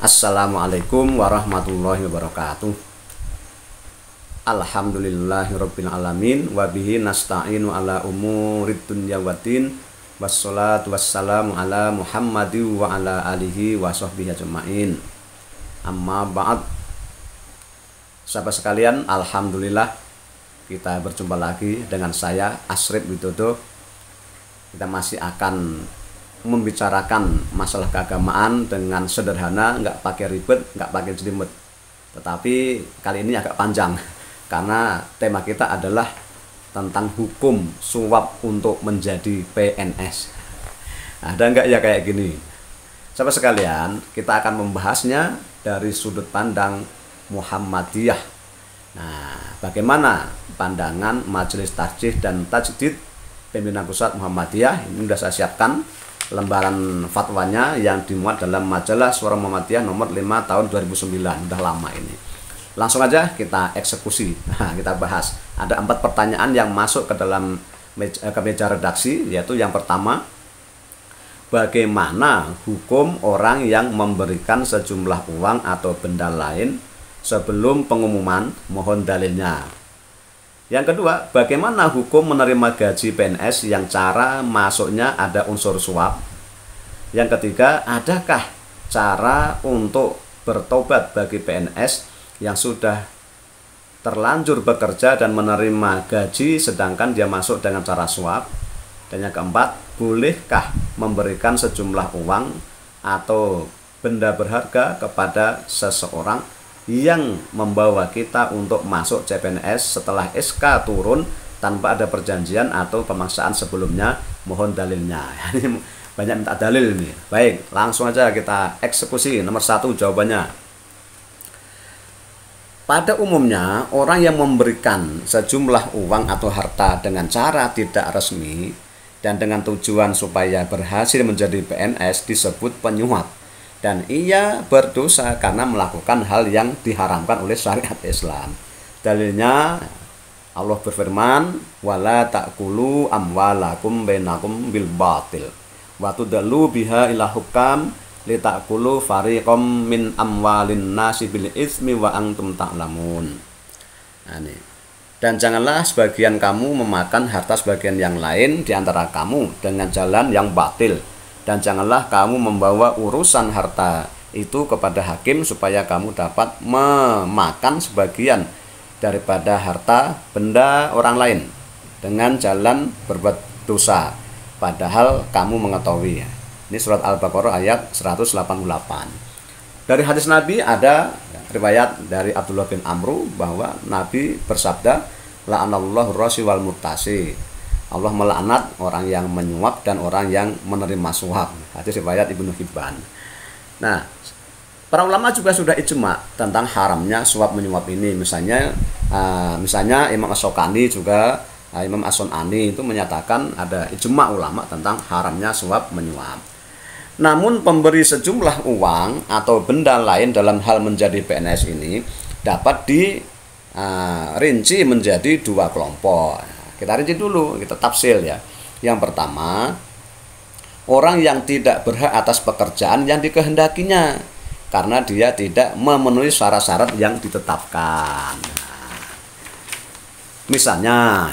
Assalamualaikum warahmatullahi wabarakatuh. Alhamdulillahirabbil alamin wa bihi nasta'inu ala umurid dunya waddin. Wassalatu wassalamu ala Muhammadin wa ala alihi wa sahbihi ajma'in. Amma ba'd. Sahabat sekalian, alhamdulillah kita berjumpa lagi dengan saya Asrip Widodo. Kita masih akan membicarakan masalah keagamaan dengan sederhana, nggak pakai ribet, nggak pakai jelimet. Tetapi kali ini agak panjang karena tema kita adalah tentang hukum suap untuk menjadi PNS. Ada nggak ya kayak gini? Sahabat sekalian, kita akan membahasnya dari sudut pandang Muhammadiyah. Nah, bagaimana pandangan Majelis Tarjih dan Tajdid Pimpinan Pusat Muhammadiyah? Ini sudah saya siapkan lembaran fatwanya yang dimuat dalam majalah Suara Muhammadiyah nomor 5 tahun 2009. Udah lama ini. Langsung aja kita eksekusi. Nah, kita bahas. Ada 4 pertanyaan yang masuk ke dalam meja redaksi, yaitu yang pertama, bagaimana hukum orang yang memberikan sejumlah uang atau benda lain sebelum pengumuman? Mohon dalilnya. Yang kedua, bagaimana hukum menerima gaji PNS yang cara masuknya ada unsur suap? Yang ketiga, adakah cara untuk bertobat bagi PNS yang sudah terlanjur bekerja dan menerima gaji sedangkan dia masuk dengan cara suap? Dan yang keempat, bolehkah memberikan sejumlah uang atau benda berharga kepada seseorang yang membawa kita untuk masuk CPNS setelah SK turun tanpa ada perjanjian atau pemaksaan sebelumnya? Mohon dalilnya. Ini banyak minta dalil ini. Baik, langsung aja kita eksekusi. Nomor 1 jawabannya. Pada umumnya, orang yang memberikan sejumlah uang atau harta dengan cara tidak resmi dan dengan tujuan supaya berhasil menjadi PNS disebut penyuap. Dan ia berdosa karena melakukan hal yang diharamkan oleh syariat Islam. Dalilnya, Allah berfirman, wala ta'kulu amwalakum bainakum bil batil wa tudallu biha ila hukam li ta'kulu fariqam min amwalin nasi bil ismi wa antum ta'lamun. Nah, ini. Dan janganlah sebagian kamu memakan harta sebagian yang lain di antara kamu dengan jalan yang batil. Dan janganlah kamu membawa urusan harta itu kepada hakim supaya kamu dapat memakan sebagian daripada harta benda orang lain dengan jalan berbuat dosa, padahal kamu mengetahui. Ini surat Al-Baqarah ayat 188. Dari hadis Nabi ada riwayat dari Abdullah bin Amru bahwa Nabi bersabda, la'anallahu rashi wal murtasi. Allah melaknat orang yang menyuap dan orang yang menerima suap. Hadis riwayat Ibnu Hibban. Nah, para ulama juga sudah ijma tentang haramnya suap menyuap ini. Misalnya Imam As-Syaukani juga, Imam As-Sunani itu menyatakan ada ijma ulama tentang haramnya suap menyuap. Namun pemberi sejumlah uang atau benda lain dalam hal menjadi PNS ini dapat dirinci menjadi 2 kelompok. Kita rinci dulu, kita tafsil ya. Yang pertama, orang yang tidak berhak atas pekerjaan yang dikehendakinya karena dia tidak memenuhi syarat-syarat yang ditetapkan. Misalnya,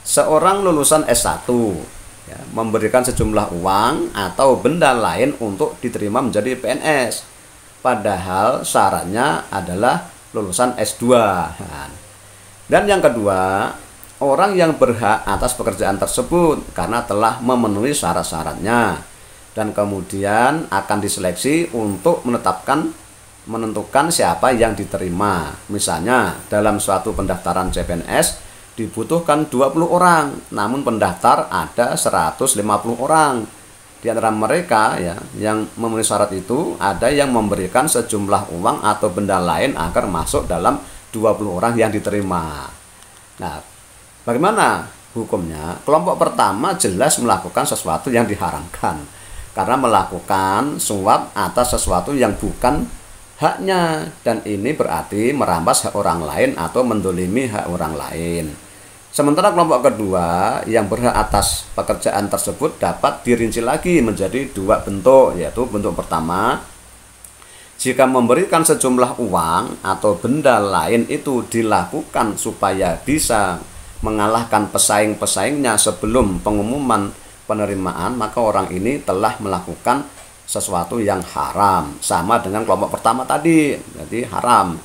seorang lulusan S1 ya, memberikan sejumlah uang atau benda lain untuk diterima menjadi PNS, padahal syaratnya adalah lulusan S2. Dan yang kedua, orang yang berhak atas pekerjaan tersebut karena telah memenuhi syarat-syaratnya dan kemudian akan diseleksi untuk menentukan siapa yang diterima. Misalnya, dalam suatu pendaftaran CPNS dibutuhkan 20 orang, namun pendaftar ada 150 orang. Di antara mereka ya, yang memenuhi syarat itu ada yang memberikan sejumlah uang atau benda lain agar masuk dalam 20 orang yang diterima. Nah, bagaimana hukumnya? Kelompok pertama jelas melakukan sesuatu yang diharamkan karena melakukan suap atas sesuatu yang bukan haknya, dan ini berarti merampas hak orang lain atau mendolimi hak orang lain. Sementara kelompok kedua yang berhak atas pekerjaan tersebut dapat dirinci lagi menjadi dua bentuk, yaitu bentuk pertama, jika memberikan sejumlah uang atau benda lain itu dilakukan supaya bisa mengalahkan pesaing-pesaingnya sebelum pengumuman penerimaan, maka orang ini telah melakukan sesuatu yang haram, sama dengan kelompok pertama tadi, jadi haram.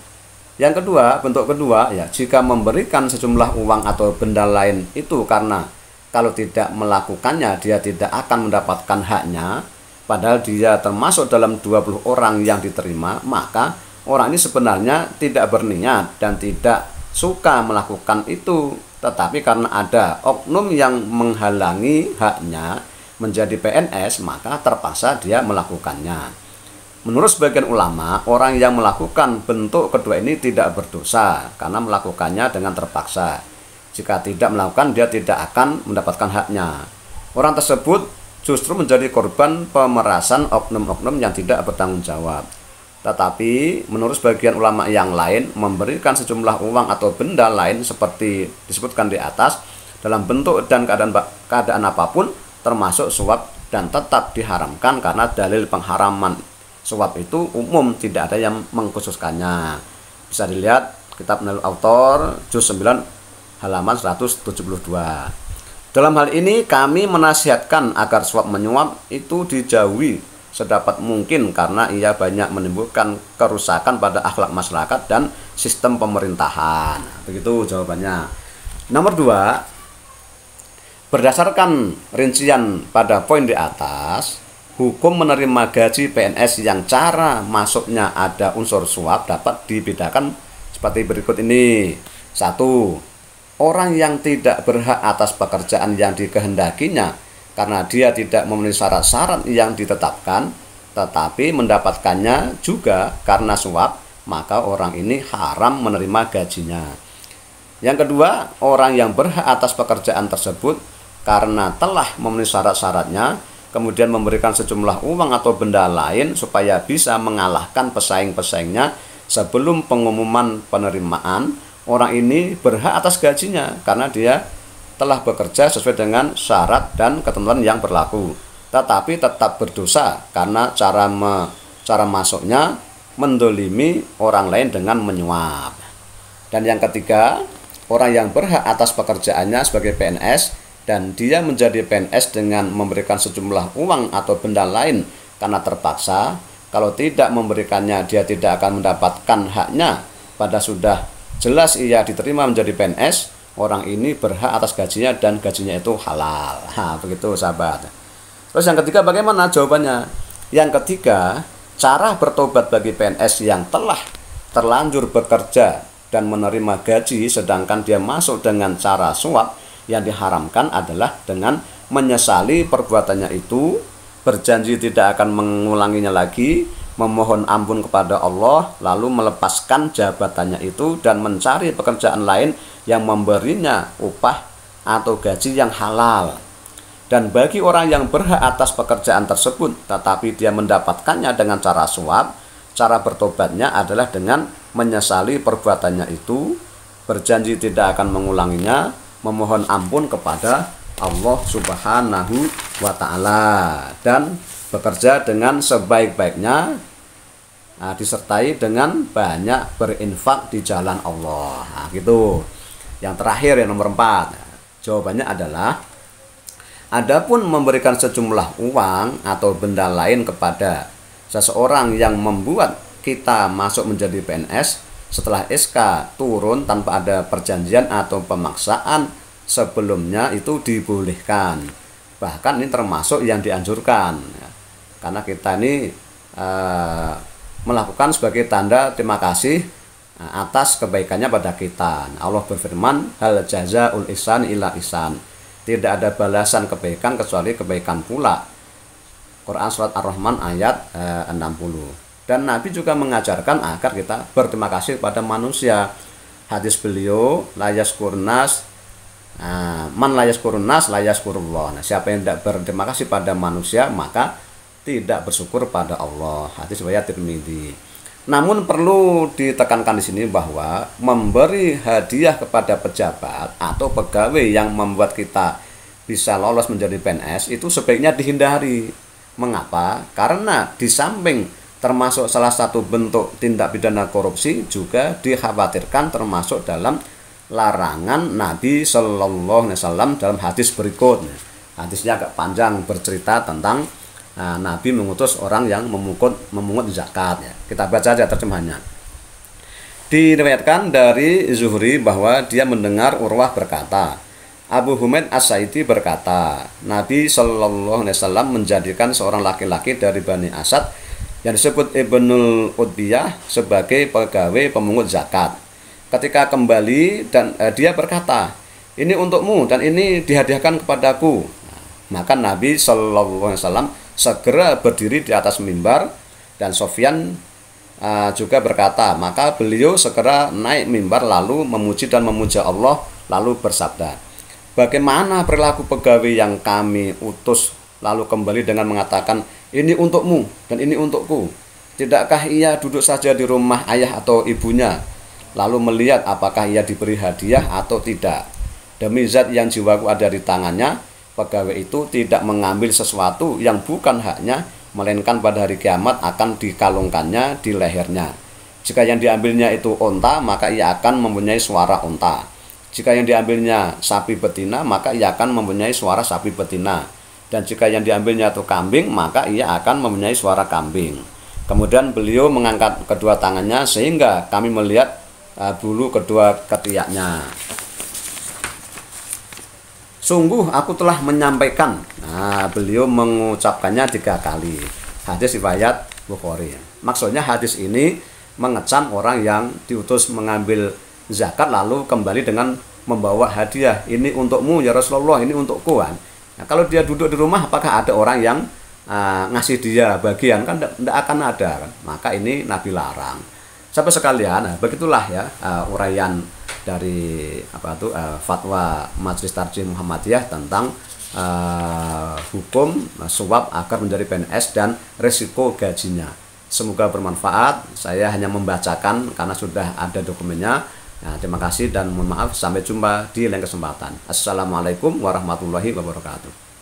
Yang kedua, bentuk kedua, ya, jika memberikan sejumlah uang atau benda lain itu karena kalau tidak melakukannya dia tidak akan mendapatkan haknya, padahal dia termasuk dalam 20 orang yang diterima, maka orang ini sebenarnya tidak berniat dan tidak suka melakukan itu, tetapi karena ada oknum yang menghalangi haknya menjadi PNS, maka terpaksa dia melakukannya. Menurut sebagian ulama, orang yang melakukan bentuk kedua ini tidak berdosa karena melakukannya dengan terpaksa. Jika tidak melakukan, dia tidak akan mendapatkan haknya. Orang tersebut justru menjadi korban pemerasan oknum-oknum yang tidak bertanggung jawab. Tetapi menurut sebagian ulama yang lain, memberikan sejumlah uang atau benda lain seperti disebutkan di atas dalam bentuk dan keadaan apapun termasuk suap dan tetap diharamkan karena dalil pengharaman suap itu umum, tidak ada yang mengkhususkannya. Bisa dilihat kitab Nailul Autor juz 9 halaman 172. Dalam hal ini kami menasihatkan agar suap menyuap itu dijauhi sedapat mungkin karena ia banyak menimbulkan kerusakan pada akhlak masyarakat dan sistem pemerintahan. Begitu jawabannya. Nomor 2, berdasarkan rincian pada poin di atas, hukum menerima gaji PNS yang cara masuknya ada unsur suap dapat dibedakan seperti berikut ini. 1. Orang yang tidak berhak atas pekerjaan yang dikehendakinya karena dia tidak memenuhi syarat-syarat yang ditetapkan, tetapi mendapatkannya juga karena suap, maka orang ini haram menerima gajinya. Yang kedua, orang yang berhak atas pekerjaan tersebut karena telah memenuhi syarat-syaratnya, kemudian memberikan sejumlah uang atau benda lain supaya bisa mengalahkan pesaing-pesaingnya sebelum pengumuman penerimaan, orang ini berhak atas gajinya karena dia telah bekerja sesuai dengan syarat dan ketentuan yang berlaku, tetapi tetap berdosa karena cara masuknya mendolimi orang lain dengan menyuap. Dan yang ketiga, orang yang berhak atas pekerjaannya sebagai PNS dan dia menjadi PNS dengan memberikan sejumlah uang atau benda lain karena terpaksa, kalau tidak memberikannya dia tidak akan mendapatkan haknya, pada sudah jelas ia diterima menjadi PNS, orang ini berhak atas gajinya dan gajinya itu halal. Begitu sahabat. Terus yang ketiga bagaimana jawabannya? Yang ketiga, cara bertobat bagi PNS yang telah terlanjur bekerja dan menerima gaji sedangkan dia masuk dengan cara suap yang diharamkan adalah dengan menyesali perbuatannya itu, berjanji tidak akan mengulanginya lagi, memohon ampun kepada Allah, lalu melepaskan jabatannya itu dan mencari pekerjaan lain yang memberinya upah atau gaji yang halal. Dan bagi orang yang berhak atas pekerjaan tersebut tetapi dia mendapatkannya dengan cara suap, cara bertobatnya adalah dengan menyesali perbuatannya itu, berjanji tidak akan mengulanginya, memohon ampun kepada Allah Subhanahu wa Ta'ala, dan bekerja dengan sebaik-baiknya, disertai dengan banyak berinfak di jalan Allah. Gitu. Yang terakhir, yang nomor 4, jawabannya adalah adapun memberikan sejumlah uang atau benda lain kepada seseorang yang membuat kita masuk menjadi PNS setelah SK turun tanpa ada perjanjian atau pemaksaan sebelumnya itu dibolehkan. Bahkan ini termasuk yang dianjurkan. Karena kita ini melakukan sebagai tanda terima kasih atas kebaikannya pada kita. Allah berfirman, hal jazaul ihsan illa ihsan. Tidak ada balasan kebaikan kecuali kebaikan pula. Quran surat Ar-Rahman ayat 60. Dan Nabi juga mengajarkan agar kita berterima kasih kepada manusia. Hadis beliau, layas kurnas, man layas kurnas, layas kurullah. Nah, siapa yang tidak berterima kasih pada manusia, maka tidak bersyukur pada Allah. Hadis riwayat Tirmidzi. Namun perlu ditekankan di sini bahwa memberi hadiah kepada pejabat atau pegawai yang membuat kita bisa lolos menjadi PNS itu sebaiknya dihindari. Mengapa? Karena di samping termasuk salah satu bentuk tindak pidana korupsi juga dikhawatirkan termasuk dalam larangan Nabi Shallallahu Alaihi Wasallam dalam hadis berikut. Hadisnya agak panjang, bercerita tentang Nabi mengutus orang yang memungut zakat. Ya. Kita baca aja terjemahannya. Diriwayatkan dari Zuhri bahwa dia mendengar Urwah berkata, Abu Humaid As-Sa'idi berkata, Nabi Shallallahu Alaihi Wasallam menjadikan seorang laki-laki dari Bani Asad yang disebut Ibnul Utbiyah sebagai pegawai pemungut zakat. Ketika kembali dan dia berkata, ini untukmu dan ini dihadiahkan kepadaku. Maka Nabi Shallallahu Alaihi Wasallam segera berdiri di atas mimbar dan Sofyan juga berkata, maka beliau segera naik mimbar lalu memuji dan memuja Allah lalu bersabda, bagaimana perilaku pegawai yang kami utus lalu kembali dengan mengatakan ini untukmu dan ini untukku? Tidakkah ia duduk saja di rumah ayah atau ibunya lalu melihat apakah ia diberi hadiah atau tidak? Demi zat yang jiwaku ada di tangannya, pegawai itu tidak mengambil sesuatu yang bukan haknya, melainkan pada hari kiamat akan dikalungkannya di lehernya. Jika yang diambilnya itu onta, maka ia akan mempunyai suara onta. Jika yang diambilnya sapi betina, maka ia akan mempunyai suara sapi betina. Dan jika yang diambilnya itu kambing, maka ia akan mempunyai suara kambing. Kemudian beliau mengangkat kedua tangannya sehingga kami melihat bulu kedua ketiaknya. Sungguh aku telah menyampaikan. Nah, beliau mengucapkannya 3 kali. Hadis riwayat Bukhari. Maksudnya hadis ini mengecam orang yang diutus mengambil zakat lalu kembali dengan membawa hadiah. Ini untukmu ya Rasulullah, ini untukku kan. Nah, kalau dia duduk di rumah apakah ada orang yang ngasih dia bagian? Kan tidak akan ada kan. Maka ini Nabi larang. Sampai sekalian, nah, begitulah ya uraian dari fatwa Majelis Tarjih Muhammadiyah tentang hukum suap agar menjadi PNS dan risiko gajinya. Semoga bermanfaat. Saya hanya membacakan karena sudah ada dokumennya. Nah, terima kasih dan mohon maaf. Sampai jumpa di lain kesempatan. Assalamualaikum warahmatullahi wabarakatuh.